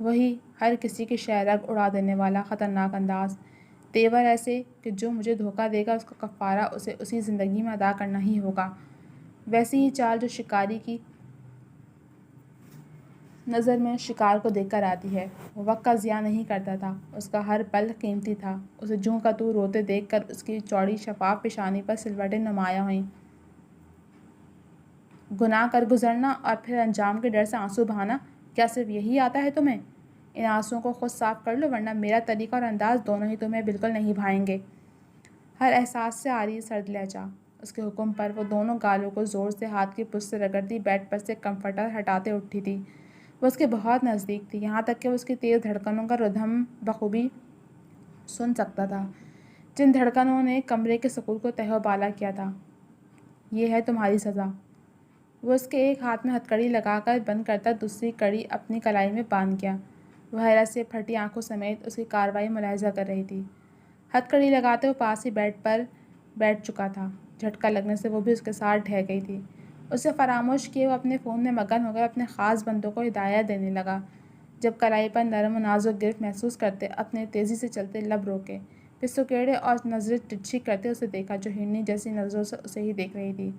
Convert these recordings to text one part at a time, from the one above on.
وہی ہر کسی کی شہرگ اڑا دینے والا خطرناک انداز، تیور ایسے کہ جو مجھے دھوکہ دے گا اس کا کفارہ اسے اسی زندگی میں ادا کرنا ہی ہوگا۔ ویسی ہی چال جو شکاری کی نظر میں شکار کو دیکھ کر آتی ہے۔ وہ وقت کا ضیاع نہیں کرتا تھا، اس کا ہر پل قیمتی تھا۔ اسے جوں کا توں روتے دیکھ کر اس کی چوڑی شفاف پیشانی پر سلوٹیں نمایاں ہوئیں۔ گناہ کر گزرنا اور پھر انجام کے ڈر سے آنسو بہانا، کیا صرف یہی آتا ہے تمہیں؟ ان آنسوؤں کو خود صاف کر لو، ورنہ میرا طریقہ اور انداز دونوں ہی تمہیں بالکل نہیں بھائیں گے۔ ہر احساس سے عاری سرد لہجہ، اس کے حکم پر وہ دونوں گالوں کو زور سے ہاتھ کی پشت سے رگڑتی بیڈ پر سے کمفرٹر ہٹاتے اٹھی تھی۔ وہ اس کے بہت نزدیک تھی، یہاں تک کہ وہ اس کی تیز دھڑکنوں کا ردھم بخوبی سن سکتا تھا، جن دھڑکنوں نے کمرے کے سکون کو تہہ و بالا کیا تھا۔ یہ ہے تمہاری سزا۔ وہ اس کے ایک ہاتھ میں ہتھ کڑی لگا کر بند کرتا دوسری کڑی اپنی کلائی میں باندھ گیا۔ وہ حیرت سے پھٹی آنکھوں سمیت اس کی کارروائی ملاحظہ کر رہی تھی۔ ہتھ کڑی لگاتے وہ پاس ہی بیڈ پر بیٹھ چکا تھا۔ جھٹکا لگنے سے وہ بھی اس کے ساتھ ڈھہ گئی تھی۔ اسے فراموش کیے وہ اپنے فون میں مگن ہو کر اپنے خاص بندوں کو ہدایت دینے لگا۔ جب کلائی پر نرم و نازک گرفت محسوس کرتے اپنے تیزی سے چلتے لب روکے، پھر سکیڑے اور نظریں ترچھی کرتے اسے دیکھا جو ہرنی جیسی نظروں سے اسے ہی دیکھ رہی تھی،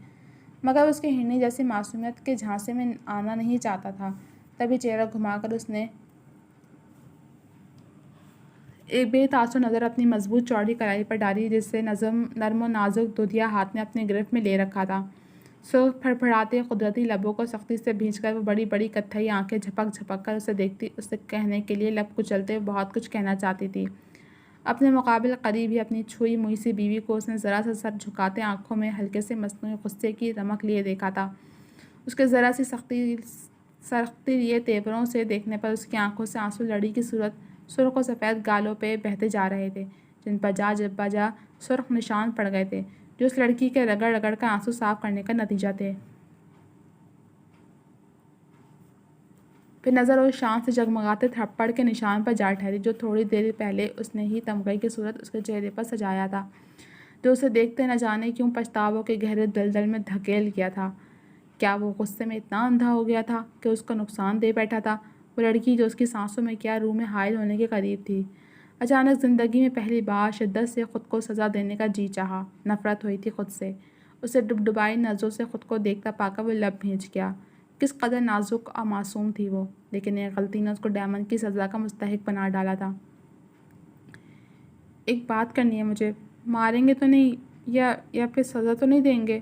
مگر اس کی ہرنی جیسی معصومیت کے جھانسے میں آنا نہیں چاہتا تھا۔ تبھی چہرہ گھما کر اس نے ایک بے تاثر نظر اپنی مضبوط چوڑی کلائی پر ڈالی جسے نرم و نازک دودھیا ہاتھ نے اپنے گرفت میں لے رکھا تھا۔ سرخ پھڑپھڑاتے قدرتی لبوں کو سختی سے بھینچ کر وہ بڑی بڑی کتھئی آنکھیں جھپک جھپک کر اسے دیکھتی، اسے کہنے کے لیے لب کچلتے بہت کچھ کہنا چاہتی تھی۔ اپنے مقابل قریب ہی اپنی چھوئی موئی سی بیوی کو اس نے ذرا سا سر جھکاتے آنکھوں میں ہلکے سے مصنوعی غصے کی رمق لیے دیکھا تھا۔ اس کے ذرا سی سرختی لیے تیوروں سے دیکھنے پر اس کی آنکھوں سے آنسو لڑی کی صورت سرخ و سفید گالوں پہ بہتے جا رہے تھے، جن پر بجا سرخ نشان پڑ گئے تھے، جو اس لڑکی کے رگڑ رگڑ کر آنسو صاف کرنے کا نتیجہ تھے۔ پھر نظر اس شان سے جگمگاتے تھپڑ کے نشان پر جا ٹھہری جو تھوڑی دیر پہلے اس نے ہی تمغے کی صورت اس کے چہرے پر سجایا تھا، جو اسے دیکھتے نہ جانے کیوں پچھتاووں کے گہرے دلدل میں دھکیل گیا تھا۔ کیا وہ غصے میں اتنا اندھا ہو گیا تھا کہ اس کو نقصان دے بیٹھا تھا؟ وہ لڑکی جو اس کی سانسوں میں کیا روح میں حائل ہونے کے قریب تھی، اچانک زندگی میں پہلی بار شدت سے خود کو سزا دینے کا جی چاہا، نفرت ہوئی تھی خود سے۔ اسے ڈبڈبائی نظروں سے خود کو دیکھتا پا کر وہ لب بھینچ گیا۔ کس قدر نازک اور معصوم تھی وہ، لیکن ایک غلطی نے اس کو ڈیمن کی سزا کا مستحق بنا ڈالا تھا۔ ایک بات کرنی ہے مجھے، ماریں گے تو نہیں یا پھر سزا تو نہیں دیں گے؟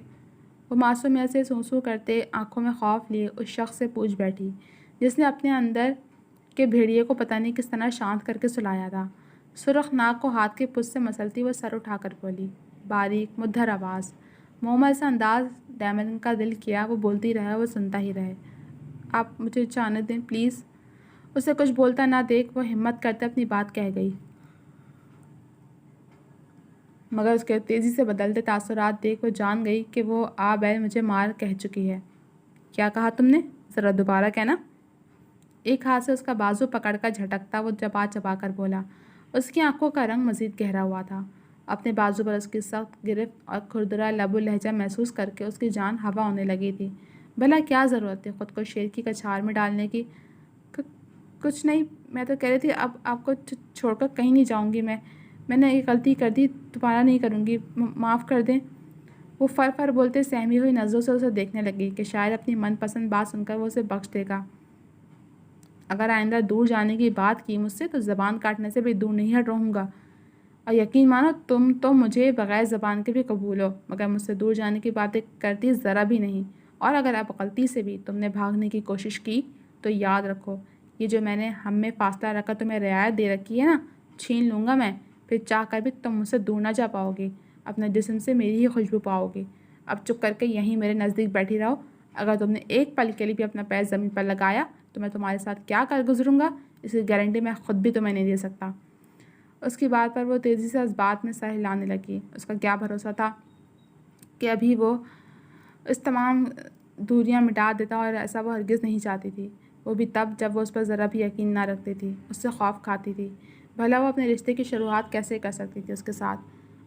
وہ معصومیت سے سوں کرتے آنکھوں میں خوف لیے اس شخص سے پوچھ بیٹھی جس نے اپنے اندر کے بھیڑیے کو پتہ نہیں کس طرح شانت کر کے سلایا تھا۔ سرخ ناک کو ہاتھ کے پشت سے مسلتی وہ سر اٹھا کر بولی، باریک مدھر آواز، مومل سا انداز ڈیمن کا دل کیا وہ بولتی رہے، وہ سنتا ہی رہے۔ آپ مجھے جانے دیں پلیز۔ اسے کچھ بولتا نہ دیکھ وہ ہمت کرتے اپنی بات کہہ گئی، مگر اس کے تیزی سے بدلتے تاثرات دیکھ وہ جان گئی کہ وہ بیل مجھے مار کہہ چکی ہے۔ کیا کہا تم نے؟ ذرا دوبارہ کہنا۔ ایک ہاتھ سے اس کا بازو پکڑ کر جھٹکتا وہ چبا چبا کر بولا۔ اس کی آنکھوں کا رنگ مزید گہرا ہوا تھا۔ اپنے بازو پر اس کی سخت گرفت اور کھردرا لب و لہجہ محسوس کر کے اس کی جان ہوا ہونے لگی تھی۔ بھلا کیا ضرورت تھی خود کو شیر کی کچھار میں ڈالنے کی؟ کچھ نہیں، میں تو کہہ رہی تھی اب آپ کو چھوڑ کر کہیں نہیں جاؤں گی۔ میں نے ایک غلطی کر دی، دوبارہ نہیں کروں گی، معاف کر دیں۔ وہ فر بولتے سہمی ہوئی نظروں سے اسے دیکھنے لگی کہ شاید اپنی من پسند بات سن کر وہ اسے بخش دے گا۔ اگر آئندہ دور جانے کی بات کی مجھ سے تو زبان کاٹنے سے بھی دور نہیں ہٹ رہوں گا، اور یقین مانو تم تو مجھے بغیر زبان کے بھی قبول ہو، مگر مجھ سے دور جانے کی باتیں کرتی ذرا بھی نہیں۔ اور اگر اب غلطی سے بھی تم نے بھاگنے کی کوشش کی تو یاد رکھو یہ جو میں نے ہم میں فاصلہ رکھ کر تمہیں رعایت دے رکھی ہے نا، چھین لوں گا میں، پھر چاہ کر بھی تم مجھ سے دور نہ جا پاؤ گی، اپنے جسم سے میری ہی خوشبو پاؤ گی۔ اب چپ کر کے یہیں میرے نزدیک بیٹھی رہو، اگر تم نے ایک پل کے لیے بھی اپنا پیر زمین پر لگایا تو میں تمہارے ساتھ کیا کر گزروں گا اس کی گارنٹی میں خود بھی تمہیں نہیں دے سکتا۔ اس کی بات پر وہ تیزی سے اس بات میں سر ہلانے لگی۔ اس کا کیا بھروسہ تھا کہ ابھی وہ اس تمام دوریاں مٹا دیتا، اور ایسا وہ ہرگز نہیں چاہتی تھی، وہ بھی تب جب وہ اس پر ذرا بھی یقین نہ رکھتی تھی، اس سے خوف کھاتی تھی۔ بھلا وہ اپنے رشتے کی شروعات کیسے کر سکتی تھی اس کے ساتھ؟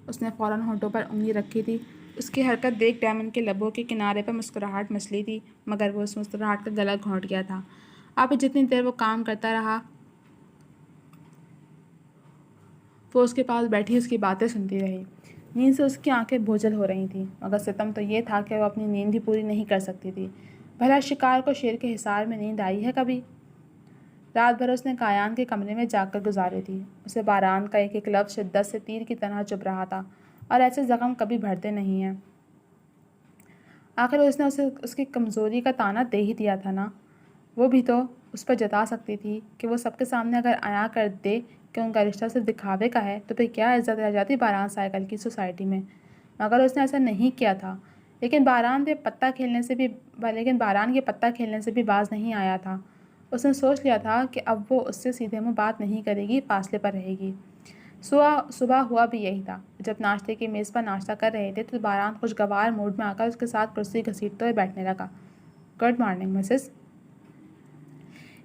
اس نے فوراً ہونٹوں پر انگلی رکھی تھی۔ اس کی حرکت دیکھ ڈیمن کے لبوں کے کنارے پر مسکراہٹ مچلی تھی، مگر وہ اس مسکراہٹ کا گلا گھونٹ گیا تھا۔ اب جتنی دیر وہ کام کرتا رہا وہ اس کے پاس بیٹھی اس کی باتیں سنتی رہی۔ نیند سے اس کی آنکھیں بوجھل ہو رہی تھیں، مگر ستم تو یہ تھا کہ وہ اپنی نیند ہی پوری نہیں کر سکتی تھی۔ بھلا شکار کو شیر کے حصار میں نیند آئی ہے کبھی؟ رات بھر اس نے کایان کے کمرے میں جا کر گزاری تھی۔ اسے باران کا ایک ایک لفظ شدت سے تیر کی طرح چبھ رہا تھا، اور ایسے زخم کبھی بھرتے نہیں ہیں۔ آخر اس نے اسے اس کی کمزوری کا طعنہ دے ہی دیا تھا نا۔ وہ بھی تو اس پر جتا سکتی تھی کہ وہ سب کے سامنے اگر عیاں کر دے کہ ان کا رشتہ صرف دکھاوے کا ہے تو پھر کیا عزت رہ جاتی باران سائیکل کی سوسائٹی میں۔ مگر اس نے ایسا نہیں کیا تھا۔ لیکن باران کے پتہ کھیلنے سے بھی باز نہیں آیا تھا۔ اس نے سوچ لیا تھا کہ اب وہ اس سے سیدھے منہ بات نہیں کرے گی، فاصلے پر رہے گی۔ صبح ہوا بھی یہی تھا۔ جب ناشتے کی میز پر ناشتہ کر رہے تھے تو باران خوشگوار موڈ میں آ کر اس کے ساتھ کرسی گھسیٹتے ہوئے بیٹھنے لگا۔ Good morning Mrs.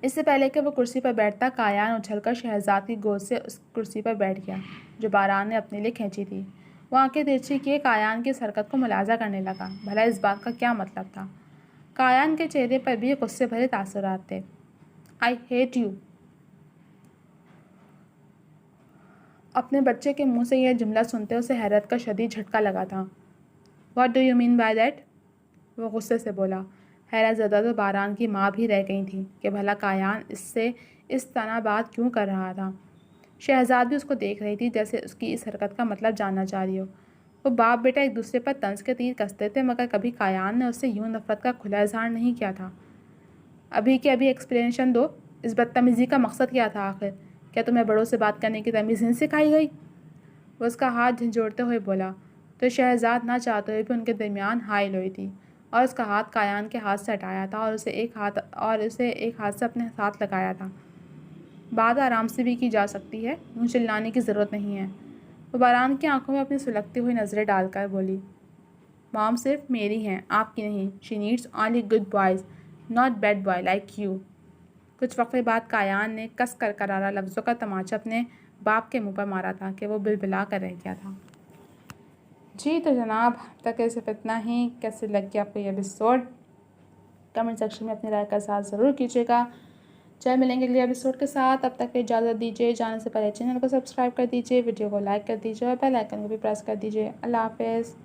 اس سے پہلے کہ وہ کرسی پر بیٹھتا، کایان اچھل کر شہزاد کی گود سے اس کرسی پر بیٹھ گیا جو باران نے اپنے لیے کھینچی تھی۔ وہ آنکھیں ترچھی کیے کایان کی اس حرکت کو ملاحظہ کرنے لگا۔ بھلا اس بات کا کیا مطلب تھا؟ کایان کے چہرے پر بھی غصے بھرے تاثرات تھے۔ I hate you. اپنے بچے کے منہ سے یہ جملہ سنتے اسے حیرت کا شدید جھٹکا لگا تھا۔ What do you mean by that? وہ غصے سے بولا۔ حیرت زدہ تو باران کی ماں بھی رہ گئی تھی کہ بھلا کایان اس سے اس طرح بات کیوں کر رہا تھا۔ شہزاد بھی اس کو دیکھ رہی تھی جیسے اس کی اس حرکت کا مطلب جاننا چاہ رہی ہو۔ وہ باپ بیٹا ایک دوسرے پر طنز کے تیر کستے تھے، مگر کبھی کایان نے اس سے یوں نفرت کا کھلا اظہار نہیں کیا تھا۔ ابھی ایکسپلینیشن دو۔ اس بدتمیزی کا مقصد کیا تھا آخر؟ کیا تمہیں بڑوں سے بات کرنے کی تمیز نہیں سکھائی گئی؟ وہ اس کا ہاتھ جھنجھوڑتے ہوئے بولا تو شہزاد نہ چاہتے ہوئے بھی ان کے درمیان حائل ہوئی تھی، اور اس کا ہاتھ کایان کے ہاتھ سے ہٹایا تھا اور اسے ایک ہاتھ سے اپنے ساتھ لگایا تھا۔ بات آرام سے بھی کی جا سکتی ہے، یوں چلانے کی ضرورت نہیں ہے۔ وہ باران کی آنکھوں میں اپنی سلگتی ہوئی نظریں ڈال کر بولی، مام صرف میری ہیں، آپ کی نہیں۔ She needs only good boys, not bad boy like you. کچھ وقفے بعد کایان نے کس کر کرارا لفظوں کا تماچا اپنے باپ کے منہ پر مارا تھا کہ وہ بلبلا کر رہ گیا تھا۔ جی تو جناب، اب تک صرف اتنا ہی۔ کیسے لگ گیا آپ کو یہ ایپیسوڈ؟ کمنٹ سیکشن میں اپنی رائے کا ساتھ ضرور کیجیے گا۔ چل ملیں گے اگلے ایپیسوڈ کے ساتھ، اب تک کی اجازت دیجیے۔ جانے سے پہلے چینل کو سبسکرائب کر دیجیے، ویڈیو کو لائک کر دیجیے اور بیل آئیکن کو بھی پریس کر دیجیے۔ اللہ حافظ۔